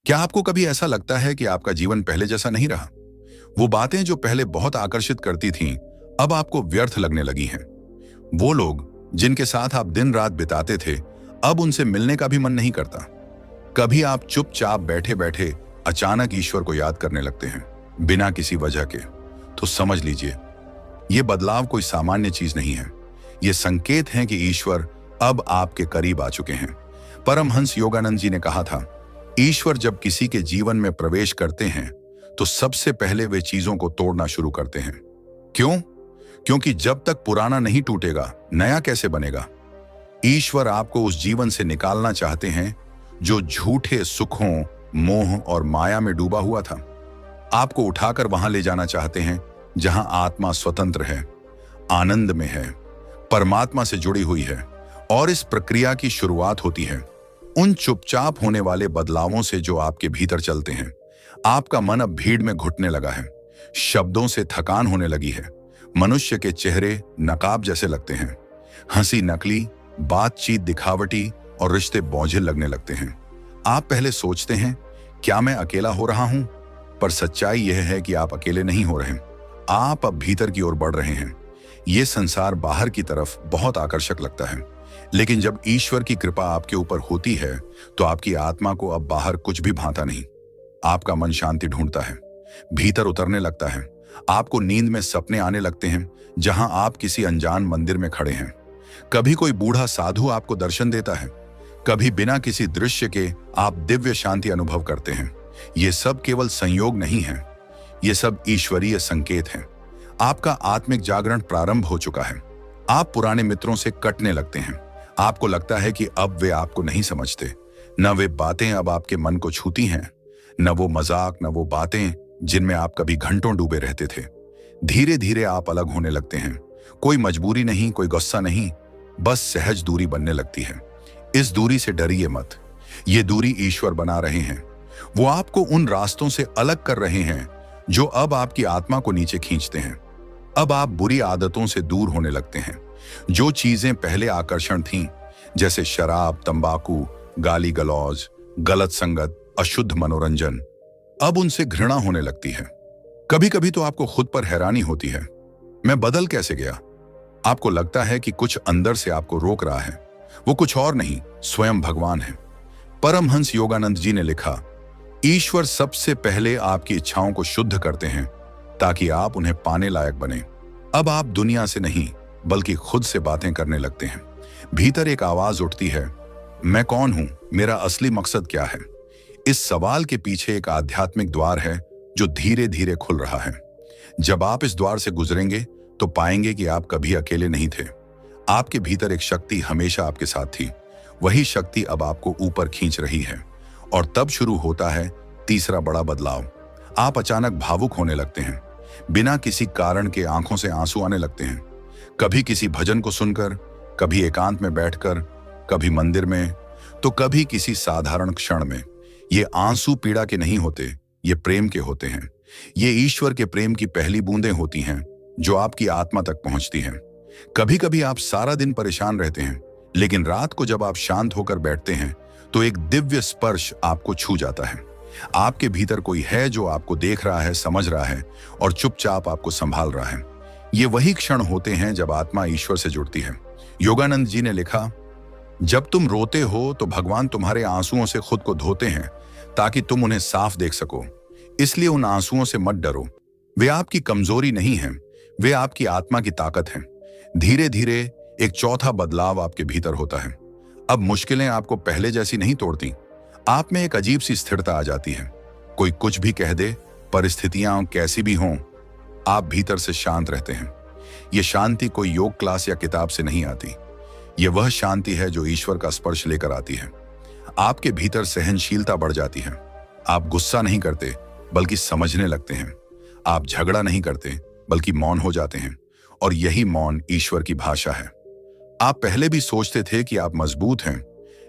क्या आपको कभी ऐसा लगता है कि आपका जीवन पहले जैसा नहीं रहा? वो बातें जो पहले बहुत आकर्षित करती थीं, अब आपको व्यर्थ लगने लगी हैं। वो लोग जिनके साथ आप दिन रात बिताते थे, अब उनसे मिलने का भी मन नहीं करता। कभी आप चुपचाप बैठे बैठे अचानक ईश्वर को याद करने लगते हैं, बिना किसी वजह के। तो समझ लीजिए, ये बदलाव कोई सामान्य चीज नहीं है। ये संकेत है कि ईश्वर अब आपके करीब आ चुके हैं। परमहंस योगानंद जी ने कहा था, ईश्वर जब किसी के जीवन में प्रवेश करते हैं तो सबसे पहले वे चीजों को तोड़ना शुरू करते हैं। क्यों? क्योंकि जब तक पुराना नहीं टूटेगा, नया कैसे बनेगा? ईश्वर आपको उस जीवन से निकालना चाहते हैं जो झूठे सुखों, मोह और माया में डूबा हुआ था। आपको उठाकर वहां ले जाना चाहते हैं जहां आत्मा स्वतंत्र है, आनंद में है, परमात्मा से जुड़ी हुई है। और इस प्रक्रिया की शुरुआत होती है उन चुपचाप होने वाले बदलावों से जो आपके भीतर चलते हैं। आपका मन अब भीड़ में घुटने लगा है, शब्दों से थकान होने लगी है, मनुष्य के चेहरे नकाब जैसे लगते हैं, हंसी नकली, बातचीत दिखावटी और रिश्ते बोझिल लगने लगते हैं। आप पहले सोचते हैं, क्या मैं अकेला हो रहा हूं? पर सच्चाई यह है कि आप अकेले नहीं हो रहे। आप अब भीतर की ओर बढ़ रहे हैं। यह संसार बाहर की तरफ बहुत आकर्षक लगता है, लेकिन जब ईश्वर की कृपा आपके ऊपर होती है तो आपकी आत्मा को अब बाहर कुछ भी भाता नहीं। आपका मन शांति ढूंढता है, भीतर उतरने लगता है। आपको नींद में सपने आने लगते हैं जहां आप किसी अनजान मंदिर में खड़े हैं। कभी कोई बूढ़ा साधु आपको दर्शन देता है, कभी बिना किसी दृश्य के आप दिव्य शांति अनुभव करते हैं। ये सब केवल संयोग नहीं है, ये सब ईश्वरीय संकेत हैं। आपका आत्मिक जागरण प्रारंभ हो चुका है। आप पुराने मित्रों से कटने लगते हैं। आपको लगता है कि अब वे आपको नहीं समझते। न वे बातें अब आपके मन को छूती हैं, न वो मजाक, न वो बातें जिनमें आप कभी घंटों डूबे रहते थे। धीरे धीरे आप अलग होने लगते हैं। कोई मजबूरी नहीं, कोई गुस्सा नहीं, बस सहज दूरी बनने लगती है। इस दूरी से डरिए मत। ये दूरी ईश्वर बना रहे हैं। वो आपको उन रास्तों से अलग कर रहे हैं जो अब आपकी आत्मा को नीचे खींचते हैं। अब आप बुरी आदतों से दूर होने लगते हैं। जो चीजें पहले आकर्षण थीं, जैसे शराब, तंबाकू, गाली गलौज, गलत संगत, अशुद्ध मनोरंजन, अब उनसे घृणा होने लगती है। कभी कभी तो आपको खुद पर हैरानी होती है, मैं बदल कैसे गया? आपको लगता है कि कुछ अंदर से आपको रोक रहा है। वो कुछ और नहीं, स्वयं भगवान है। परमहंस योगानंद जी ने लिखा, ईश्वर सबसे पहले आपकी इच्छाओं को शुद्ध करते हैं ताकि आप उन्हें पाने लायक बने। अब आप दुनिया से नहीं बल्कि खुद से बातें करने लगते हैं। भीतर एक आवाज उठती है, मैं कौन हूं? मेरा असली मकसद क्या है? इस सवाल के पीछे एक आध्यात्मिक द्वार है जो धीरे धीरे खुल रहा है। जब आप इस द्वार से गुजरेंगे तो पाएंगे कि आप कभी अकेले नहीं थे। आपके भीतर एक शक्ति हमेशा आपके साथ थी। वही शक्ति अब आपको ऊपर खींच रही है। और तब शुरू होता है तीसरा बड़ा बदलाव। आप अचानक भावुक होने लगते हैं। बिना किसी कारण के आंखों से आंसू आने लगते हैं। कभी किसी भजन को सुनकर, कभी एकांत में बैठकर, कभी मंदिर में, तो कभी किसी साधारण क्षण में। ये आंसू पीड़ा के नहीं होते, ये प्रेम के होते हैं। ये ईश्वर के प्रेम की पहली बूंदें होती हैं जो आपकी आत्मा तक पहुंचती हैं। कभी कभी आप सारा दिन परेशान रहते हैं, लेकिन रात को जब आप शांत होकर बैठते हैं तो एक दिव्य स्पर्श आपको छू जाता है। आपके भीतर कोई है जो आपको देख रहा है, समझ रहा है और चुपचाप आपको संभाल रहा है। ये वही क्षण होते हैं जब आत्मा ईश्वर से जुड़ती है। योगानंद जी ने लिखा, जब तुम रोते हो तो भगवान तुम्हारे आंसुओं से खुद को धोते हैं ताकि तुम उन्हें साफ देख सको। इसलिए उन आंसुओं से मत डरो। वे आपकी कमजोरी नहीं हैं, वे आपकी आत्मा की ताकत हैं। धीरे धीरे एक चौथा बदलाव आपके भीतर होता है। अब मुश्किलें आपको पहले जैसी नहीं तोड़ती। आप में एक अजीब सी स्थिरता आ जाती है। कोई कुछ भी कह दे, परिस्थितियां कैसी भी हों, आप भीतर से शांत रहते हैं। यह शांति कोई योग क्लास या किताब से नहीं आती। यह वह शांति है जो ईश्वर का स्पर्श लेकर आती है। आपके भीतर सहनशीलता बढ़ जाती है। आप गुस्सा नहीं करते बल्कि समझने लगते हैं। आप झगड़ा नहीं करते बल्कि मौन हो जाते हैं। और यही मौन ईश्वर की भाषा है। आप पहले भी सोचते थे कि आप मजबूत हैं,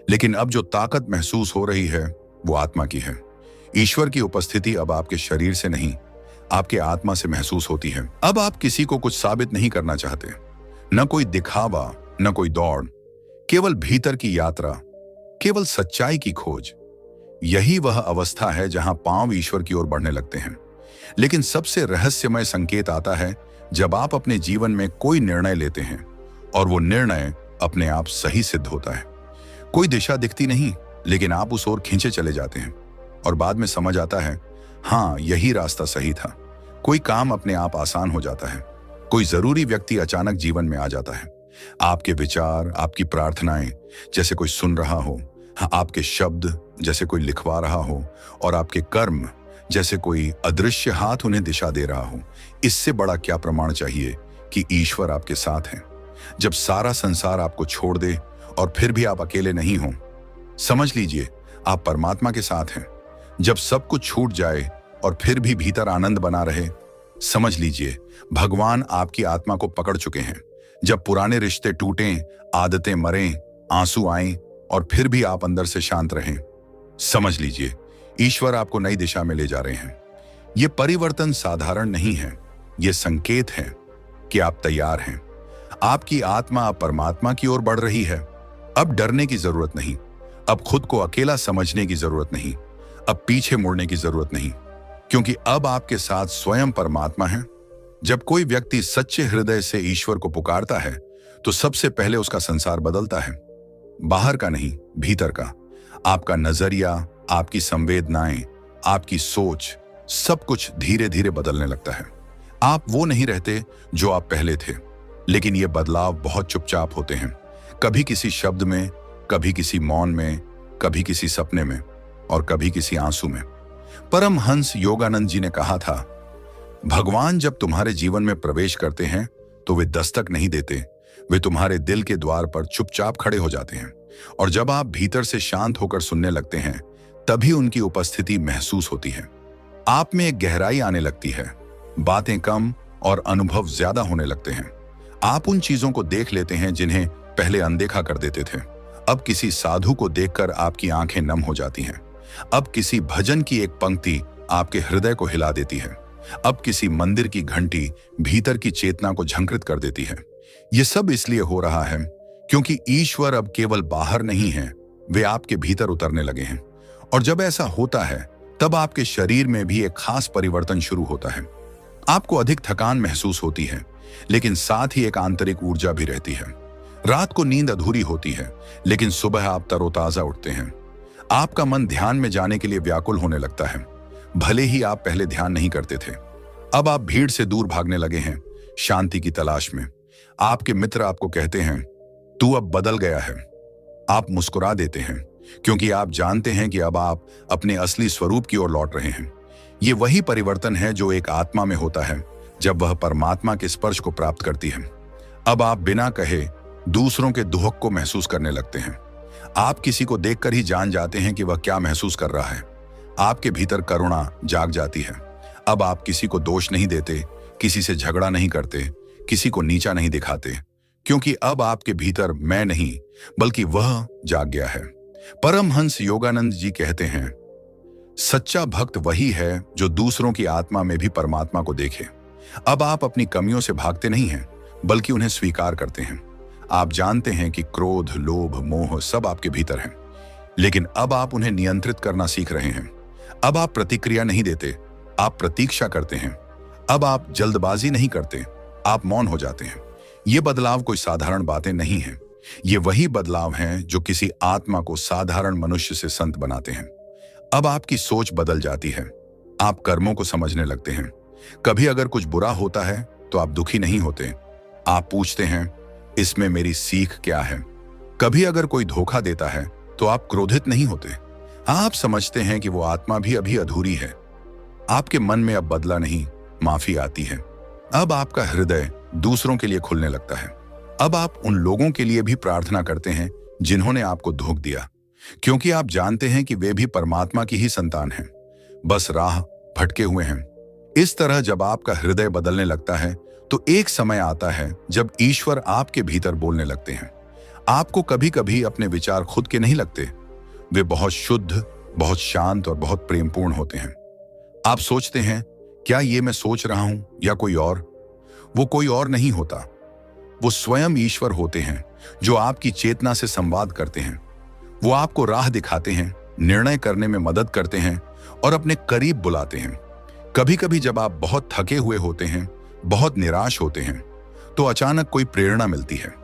लेकिन अब जो ताकत महसूस हो रही है वो आत्मा की है। ईश्वर की उपस्थिति अब आपके शरीर से नहीं, आपके आत्मा से महसूस होती है। अब आप किसी को कुछ साबित नहीं करना चाहते, न कोई दिखावा, न कोई दौड़, केवल भीतर की यात्रा, केवल सच्चाई की खोज। यही वह अवस्था है जहां पांव ईश्वर की ओर बढ़ने लगते हैं। लेकिन सबसे रहस्यमय संकेत आता है जब आप अपने जीवन में कोई निर्णय लेते हैं और वो निर्णय अपने आप सही सिद्ध होता है। कोई दिशा दिखती नहीं, लेकिन आप उस ओर खींचे चले जाते हैं और बाद में समझ आता है, हाँ, यही रास्ता सही था। कोई काम अपने आप आसान हो जाता है। कोई जरूरी व्यक्ति अचानक जीवन में आ जाता है। आपके विचार, आपकी प्रार्थनाएं जैसे कोई सुन रहा हो, आपके शब्द जैसे कोई लिखवा रहा हो, और आपके कर्म जैसे कोई अदृश्य हाथ उन्हें दिशा दे रहा हो। इससे बड़ा क्या प्रमाण चाहिए कि ईश्वर आपके साथ है। जब सारा संसार आपको छोड़ दे और फिर भी आप अकेले नहीं हो, समझ लीजिए आप परमात्मा के साथ हैं। जब सब कुछ छूट जाए और फिर भी भीतर आनंद बना रहे, समझ लीजिए भगवान आपकी आत्मा को पकड़ चुके हैं। जब पुराने रिश्ते टूटें, आदतें मरें, आंसू आएं और फिर भी आप अंदर से शांत रहें, समझ लीजिए ईश्वर आपको नई दिशा में ले जा रहे हैं। यह परिवर्तन साधारण नहीं है, यह संकेत है कि आप तैयार हैं। आपकी आत्मा अब परमात्मा की ओर बढ़ रही है। अब डरने की जरूरत नहीं, अब खुद को अकेला समझने की जरूरत नहीं, अब पीछे मुड़ने की जरूरत नहीं, क्योंकि अब आपके साथ स्वयं परमात्मा है। जब कोई व्यक्ति सच्चे हृदय से ईश्वर को पुकारता है तो सबसे पहले उसका संसार बदलता है। बाहर का नहीं, भीतर का। आपका नजरिया, आपकी संवेदनाएं, आपकी सोच, सब कुछ धीरे धीरे बदलने लगता है। आप वो नहीं रहते जो आप पहले थे, लेकिन ये बदलाव बहुत चुपचाप होते हैं। कभी किसी शब्द में, कभी किसी मौन में, कभी किसी सपने में और कभी किसी आंसू में। परमहंस योगानंद जी ने कहा था, भगवान जब तुम्हारे जीवन में प्रवेश करते हैं तो वे दस्तक नहीं देते, वे तुम्हारे दिल के द्वार पर चुपचाप खड़े हो जाते हैं। और जब आप भीतर से शांत होकर सुनने लगते हैं, तभी उनकी उपस्थिति महसूस होती है। आप में एक गहराई आने लगती है, बातें कम और अनुभव ज्यादा होने लगते हैं। आप उन चीजों को देख लेते हैं जिन्हें पहले अनदेखा कर देते थे। अब किसी साधु को देखकर आपकी आंखें नम हो जाती हैं। अब किसी भजन की एक पंक्ति आपके हृदय को हिला देती है। अब किसी मंदिर की घंटी भीतर की चेतना को झंकृत कर देती है। यह सब इसलिए हो रहा है क्योंकि ईश्वर अब केवल बाहर नहीं है, वे आपके भीतर उतरने लगे हैं। और जब ऐसा होता है, तब आपके शरीर में भी एक खास परिवर्तन शुरू होता है। आपको अधिक थकान महसूस होती है, लेकिन साथ ही एक आंतरिक ऊर्जा भी रहती है। रात को नींद अधूरी होती है, लेकिन सुबह आप तरोताजा उठते हैं। आपका मन ध्यान में जाने के लिए व्याकुल होने लगता है, भले ही आप पहले ध्यान नहीं करते थे। अब आप भीड़ से दूर भागने लगे हैं, शांति की तलाश में। आपके मित्र आपको कहते हैं, तू अब बदल गया है। आप मुस्कुरा देते हैं, क्योंकि आप जानते हैं कि अब आप अपने असली स्वरूप की ओर लौट रहे हैं। ये वही परिवर्तन है जो एक आत्मा में होता है जब वह परमात्मा के स्पर्श को प्राप्त करती है। अब आप बिना कहे दूसरों के दुख को महसूस करने लगते हैं। आप किसी को देखकर ही जान जाते हैं कि वह क्या महसूस कर रहा है। आपके भीतर करुणा जाग जाती है। अब आप किसी को दोष नहीं देते, किसी से झगड़ा नहीं करते, किसी को नीचा नहीं दिखाते, क्योंकि अब आपके भीतर मैं नहीं बल्कि वह जाग गया है। परमहंस योगानंद जी कहते हैं, सच्चा भक्त वही है जो दूसरों की आत्मा में भी परमात्मा को देखे। अब आप अपनी कमियों से भागते नहीं हैं, बल्कि उन्हें स्वीकार करते हैं। आप जानते हैं कि क्रोध, लोभ, मोह सब आपके भीतर हैं, लेकिन अब आप उन्हें नियंत्रित करना सीख रहे हैं। अब आप प्रतिक्रिया नहीं देते, आप प्रतीक्षा करते हैं। अब आप जल्दबाजी नहीं करते, आप मौन हो जाते हैं। ये बदलाव कोई साधारण बातें नहीं हैं। ये वही बदलाव हैं जो किसी आत्मा को साधारण मनुष्य से संत बनाते हैं। अब आपकी सोच बदल जाती है। आप कर्मों को समझने लगते हैं। कभी अगर कुछ बुरा होता है तो आप दुखी नहीं होते। आप पूछते हैं, इसमें मेरी सीख क्या है? कभी अगर कोई धोखा देता है तो आप क्रोधित नहीं होते। आप समझते हैं कि वो आत्मा भी अभी अधूरी है। आपके मन में अब बदला नहीं, माफी आती है। अब आपका हृदय दूसरों के लिए खुलने लगता है। अब आप उन लोगों के लिए भी प्रार्थना करते हैं जिन्होंने आपको धोखा दिया, क्योंकि आप जानते हैं कि वे भी परमात्मा की ही संतान हैं, बस राह भटके हुए हैं। इस तरह जब आपका हृदय बदलने लगता है तो एक समय आता है जब ईश्वर आपके भीतर बोलने लगते हैं। आपको कभी कभी अपने विचार खुद के नहीं लगते। वे बहुत शुद्ध, बहुत शांत और बहुत प्रेमपूर्ण होते हैं। आप सोचते हैं, क्या ये मैं सोच रहा हूं या कोई और? वो कोई और नहीं होता, वो स्वयं ईश्वर होते हैं जो आपकी चेतना से संवाद करते हैं। वो आपको राह दिखाते हैं, निर्णय करने में मदद करते हैं और अपने करीब बुलाते हैं। कभी कभी जब आप बहुत थके हुए होते हैं, बहुत निराश होते हैं, तो अचानक कोई प्रेरणा मिलती है।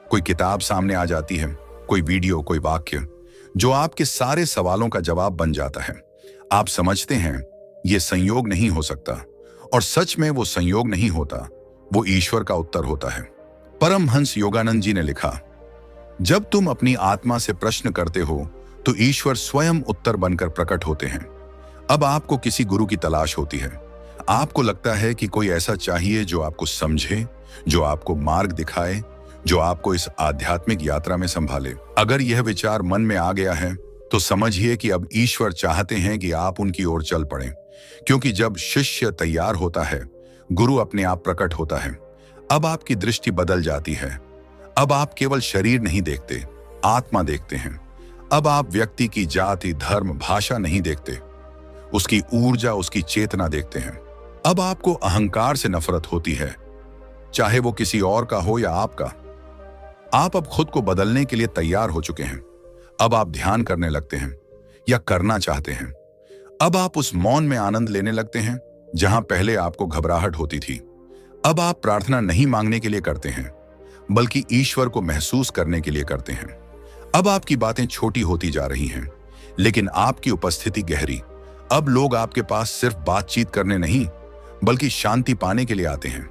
कोई किताब सामने आ जाती है, कोई वीडियो, कोई वाक्य जो आपके सारे सवालों का जवाब बन जाता है। आप समझते हैं ये संयोग नहीं हो सकता, और सच में वो संयोग नहीं होता, वो ईश्वर का उत्तर होता है। परमहंस योगानंद जी ने लिखा, जब तुम अपनी आत्मा से प्रश्न करते हो तो ईश्वर स्वयं उत्तर बनकर प्रकट होते हैं। अब आपको किसी गुरु की तलाश होती है। आपको लगता है कि कोई ऐसा चाहिए जो आपको समझे, जो आपको मार्ग दिखाए, जो आपको इस आध्यात्मिक यात्रा में संभाले। अगर यह विचार मन में आ गया है तो समझिए कि अब ईश्वर चाहते हैं कि आप उनकी ओर चल पड़ें, क्योंकि जब शिष्य तैयार होता है, गुरु अपने आप प्रकट होता है। अब आपकी दृष्टि बदल जाती है। अब आप केवल शरीर नहीं देखते, आत्मा देखते हैं। अब आप व्यक्ति की जाति, धर्म, भाषा नहीं देखते, उसकी ऊर्जा, उसकी चेतना देखते हैं। अब आपको अहंकार से नफरत होती है, चाहे वो किसी और का हो या आपका। आप अब खुद को बदलने के लिए तैयार हो चुके हैं। अब आप ध्यान करने लगते हैं या करना चाहते हैं। अब आप उस मौन में आनंद लेने लगते हैं जहां पहले आपको घबराहट होती थी। अब आप प्रार्थना नहीं मांगने के लिए करते हैं, बल्कि ईश्वर को महसूस करने के लिए करते हैं। अब आपकी बातें छोटी होती जा रही हैं, लेकिन आपकी उपस्थिति गहरी। अब लोग आपके पास सिर्फ बातचीत करने नहीं, बल्कि शांति पाने के लिए आते हैं।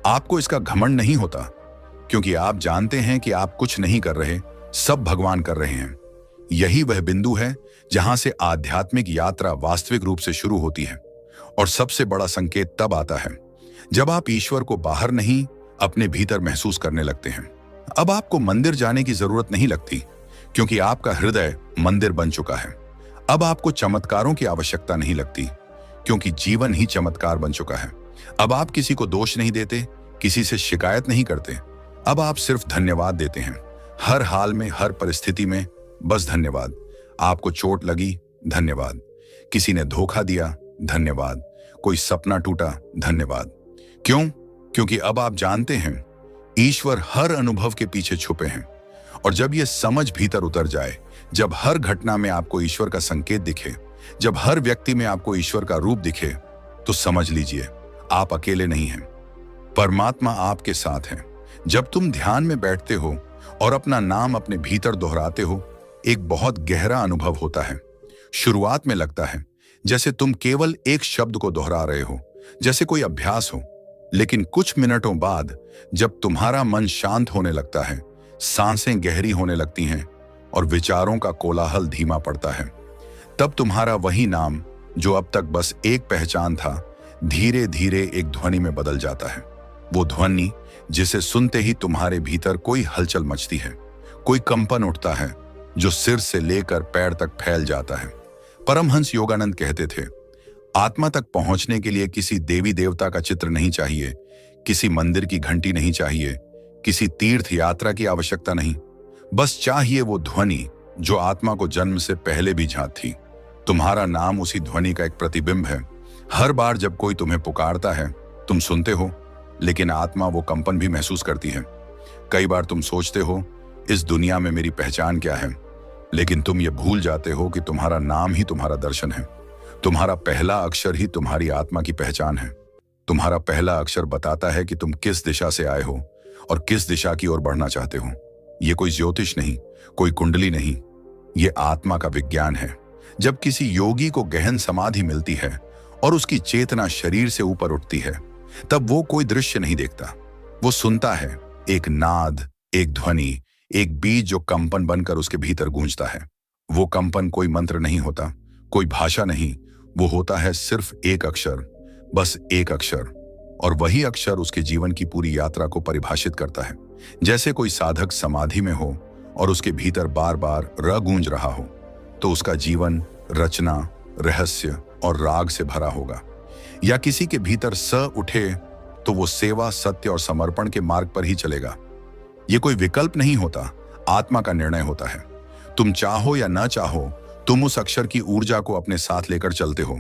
आपको इसका घमंड नहीं होता, क्योंकि आप जानते हैं कि आप कुछ नहीं कर रहे, सब भगवान कर रहे हैं। यही वह बिंदु है जहां से आध्यात्मिक यात्रा वास्तविक रूप से शुरू होती है। और सबसे बड़ा संकेत तब आता है जब आप ईश्वर को बाहर नहीं, अपने भीतर महसूस करने लगते हैं। अब आपको मंदिर जाने की जरूरत नहीं लगती, क्योंकि आपका हृदय मंदिर बन चुका है। अब आपको चमत्कारों की आवश्यकता नहीं लगती, क्योंकि जीवन ही चमत्कार बन चुका है। अब आप किसी को दोष नहीं देते, किसी से शिकायत नहीं करते। अब आप सिर्फ धन्यवाद देते हैं, हर हाल में, हर परिस्थिति में, बस धन्यवाद। आपको चोट लगी, धन्यवाद। किसी ने धोखा दिया, धन्यवाद। कोई सपना टूटा, धन्यवाद। क्यों? क्योंकि अब आप जानते हैं ईश्वर हर अनुभव के पीछे छुपे हैं। और जब यह समझ भीतर उतर जाए, जब हर घटना में आपको ईश्वर का संकेत दिखे, जब हर व्यक्ति में आपको ईश्वर का रूप दिखे, तो समझ लीजिए आप अकेले नहीं हैं, परमात्मा आपके साथ है। जब तुम ध्यान में बैठते हो और अपना नाम अपने भीतर दोहराते हो, एक बहुत गहरा अनुभव होता है। शुरुआत में लगता है जैसे तुम केवल एक शब्द को दोहरा रहे हो, जैसे कोई अभ्यास हो। लेकिन कुछ मिनटों बाद जब तुम्हारा मन शांत होने लगता है, सांसें गहरी होने लगती हैं और विचारों का कोलाहल धीमा पड़ता है, तब तुम्हारा वही नाम जो अब तक बस एक पहचान था, धीरे धीरे एक ध्वनि में बदल जाता है। वो ध्वनि जिसे सुनते ही तुम्हारे भीतर कोई हलचल मचती है, कोई कंपन उठता है जो सिर से लेकर पैर तक फैल जाता है। परमहंस योगानंद कहते थे, आत्मा तक पहुंचने के लिए किसी देवी देवता का चित्र नहीं चाहिए, किसी मंदिर की घंटी नहीं चाहिए, किसी तीर्थ यात्रा की आवश्यकता नहीं। बस चाहिए वो ध्वनि जो आत्मा को जन्म से पहले भी झांक थी। तुम्हारा नाम उसी ध्वनि का एक प्रतिबिंब है। हर बार जब कोई तुम्हें पुकारता है, तुम सुनते हो, लेकिन आत्मा वो कंपन भी महसूस करती है। कई बार तुम सोचते हो, इस दुनिया में मेरी पहचान क्या है, लेकिन तुम ये भूल जाते हो कि तुम्हारा नाम ही तुम्हारा दर्शन है। तुम्हारा पहला अक्षर ही तुम्हारी आत्मा की पहचान है। तुम्हारा पहला अक्षर बताता है कि तुम किस दिशा से आए हो और किस दिशा की ओर बढ़ना चाहते हो। ये कोई ज्योतिष नहीं, कोई कुंडली नहीं, ये आत्मा का विज्ञान है। जब किसी योगी को गहन समाधि मिलती है और उसकी चेतना शरीर से ऊपर उठती है, तब वो कोई दृश्य नहीं देखता, वो सुनता है एक नाद, एक ध्वनि, एक बीज जो कंपन बनकर उसके भीतर गूंजता है। वो कंपन कोई मंत्र नहीं होता, कोई भाषा नहीं, वो होता है सिर्फ एक अक्षर, बस एक अक्षर। और वही अक्षर उसके जीवन की पूरी यात्रा को परिभाषित करता है। जैसे कोई साधक समाधि में हो और उसके भीतर बार बार र गूंज रहा हो, तो उसका जीवन रचना, रहस्य और राग से भरा होगा। या किसी के भीतर स उठे तो वो सेवा, सत्य और समर्पण के मार्ग पर ही चलेगा। ये कोई विकल्प नहीं होता, आत्मा का निर्णय होता है। तुम चाहो या ना चाहो, तुम उस अक्षर की ऊर्जा को अपने साथ लेकर चलते हो।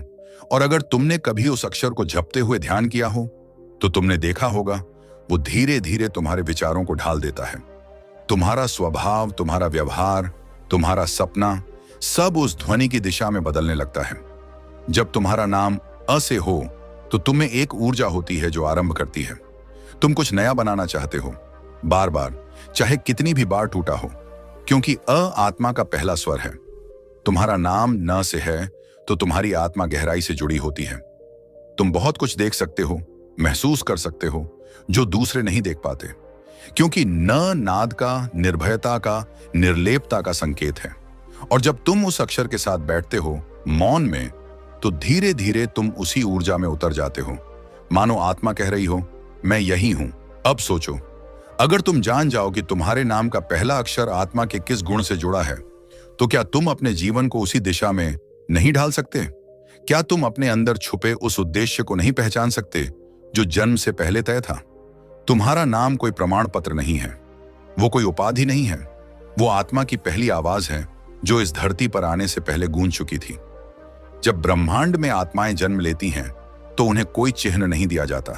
और अगर तुमने कभी उस अक्षर को जपते हुए ध्यान किया हो, तो तुमने देखा होगा वो धीरे धीरे तुम्हारे विचारों को ढाल देता है। तुम्हारा स्वभाव, तुम्हारा व्यवहार, तुम्हारा सपना, सब उस ध्वनि की दिशा में बदलने लगता है। जब तुम्हारा नाम अ से हो तो तुम में एक ऊर्जा होती है जो आरंभ करती है। तुम कुछ नया बनाना चाहते हो, बार बार, चाहे कितनी भी बार टूटा हो, क्योंकि अ आत्मा का पहला स्वर है। तुम्हारा नाम न से है तो तुम्हारी आत्मा गहराई से जुड़ी होती है। तुम बहुत कुछ देख सकते हो, महसूस कर सकते हो, जो दूसरे नहीं देख पाते, क्योंकि न नाद का, निर्भयता का, निर्लेपता का संकेत है। और जब तुम उस अक्षर के साथ बैठते हो मौन में, तो धीरे धीरे तुम उसी ऊर्जा में उतर जाते हो। मानो आत्मा कह रही हो, मैं यही हूं, अब सोचो। अगर तुम जान जाओ कि तुम्हारे नाम का पहला अक्षर आत्मा के किस गुण से जुड़ा है, तो क्या तुम अपने जीवन को उसी दिशा में नहीं ढाल सकते? क्या तुम अपने अंदर छुपे उस उद्देश्य को नहीं पहचान सकते जो जन्म से पहले तय था? तुम्हारा नाम कोई प्रमाण पत्र नहीं है, वो कोई उपाधि नहीं है, वो आत्मा की पहली आवाज है जो इस धरती पर आने से पहले गूंज चुकी थी। जब ब्रह्मांड में आत्माएं जन्म लेती हैं तो उन्हें कोई चिन्ह नहीं दिया जाता,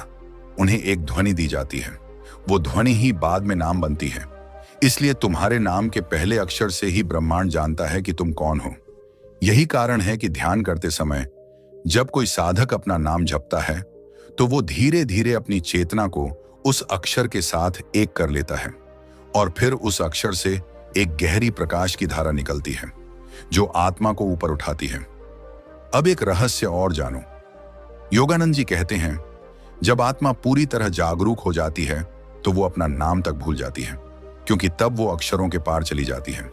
उन्हें एक ध्वनि दी जाती है। वो ध्वनि ही बाद में नाम बनती है। इसलिए तुम्हारे नाम के पहले अक्षर से ही ब्रह्मांड जानता है कि तुम कौन हो। यही कारण है कि ध्यान करते समय जब कोई साधक अपना नाम जपता है तो वो धीरे धीरे अपनी चेतना को उस अक्षर के साथ एक कर लेता है, और फिर उस अक्षर से एक गहरी प्रकाश की धारा निकलती है जो आत्मा को ऊपर उठाती है। अब एक रहस्य और जानो। योगानंद जी कहते हैं, जब आत्मा पूरी तरह जागरूक हो जाती है तो वो अपना नाम तक भूल जाती है, क्योंकि तब वो अक्षरों के पार चली जाती है।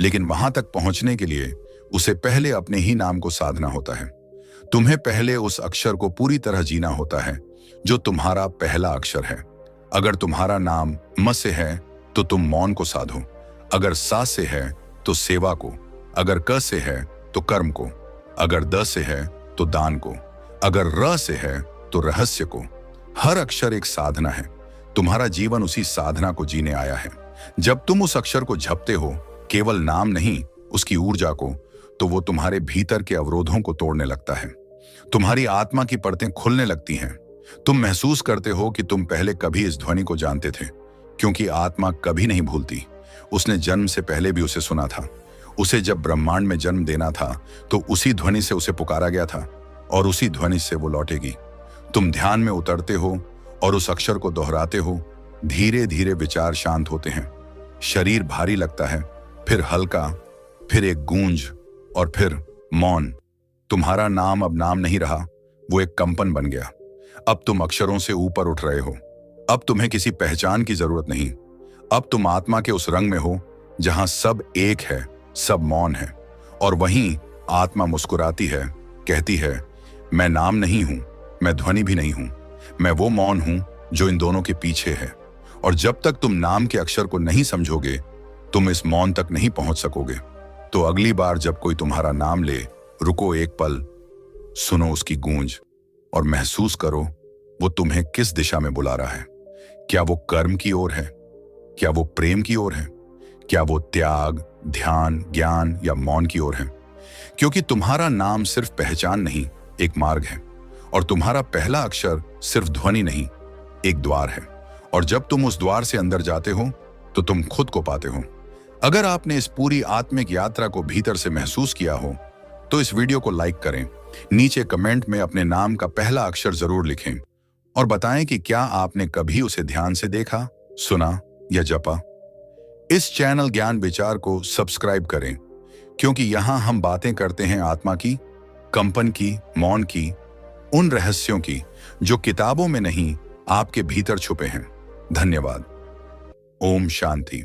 लेकिन वहां तक पहुंचने के लिए उसे पहले अपने ही नाम को साधना होता है। तुम्हें पहले उस अक्षर को पूरी तरह जीना होता है जो तुम्हारा पहला अक्षर है। अगर तुम्हारा नाम म से है तो तुम मौन को साधो, अगर सा से है तो सेवा को, अगर क से है तो कर्म को, अगर द से है तो दान को, अगर र से है तो रहस्य को। हर अक्षर एक साधना है। तुम्हारा जीवन उसी साधना को जीने आया है। जब तुम उस अक्षर को जपते हो, केवल नाम नहीं, उसकी ऊर्जा को, तो वो तुम्हारे भीतर के अवरोधों को तोड़ने लगता है। तुम्हारी आत्मा की परतें खुलने लगती हैं। तुम महसूस करते हो कि तुम पहले कभी इस ध्वनि को जानते थे, क्योंकि आत्मा कभी नहीं भूलती। उसने जन्म से पहले भी उसे सुना था। उसे जब ब्रह्मांड में जन्म देना था तो उसी ध्वनि से उसे पुकारा गया था, और उसी ध्वनि से वो लौटेगी। तुम ध्यान में उतरते हो और उस अक्षर को दोहराते हो। धीरे धीरे विचार शांत होते हैं, शरीर भारी लगता है, फिर हल्का, फिर एक गूंज, और फिर मौन। तुम्हारा नाम अब नाम नहीं रहा, वो एक कंपन बन गया। अब तुम अक्षरों से ऊपर उठ रहे हो। अब तुम्हें किसी पहचान की जरूरत नहीं। अब तुम आत्मा के उस रंग में हो जहां सब एक है, सब मौन है। और वहीं आत्मा मुस्कुराती है, कहती है, मैं नाम नहीं हूं, मैं ध्वनि भी नहीं हूं, मैं वो मौन हूं जो इन दोनों के पीछे है। और जब तक तुम नाम के अक्षर को नहीं समझोगे, तुम इस मौन तक नहीं पहुंच सकोगे। तो अगली बार जब कोई तुम्हारा नाम ले, रुको एक पल, सुनो उसकी गूंज, और महसूस करो वो तुम्हें किस दिशा में बुला रहा है। क्या वो कर्म की ओर है? क्या वो प्रेम की ओर है? क्या वो त्याग, ध्यान, ज्ञान या मौन की ओर है? क्योंकि तुम्हारा नाम सिर्फ पहचान नहीं, एक मार्ग है। और तुम्हारा पहला अक्षर सिर्फ ध्वनि नहीं, एक द्वार है। और जब तुम उस द्वार से अंदर जाते हो तो तुम खुद को पाते हो। अगर आपने इस पूरी आत्मिक यात्रा को भीतर से महसूस किया हो तो इस वीडियो को लाइक करें, नीचे कमेंट में अपने नाम का पहला अक्षर जरूर लिखें, और बताएं कि क्या आपने कभी उसे ध्यान से देखा, सुना या जपा। इस चैनल ज्ञान विचार को सब्सक्राइब करें, क्योंकि यहां हम बातें करते हैं आत्मा की, कंपन की, मौन की, उन रहस्यों की जो किताबों में नहीं, आपके भीतर छुपे हैं। धन्यवाद। ओम शांति।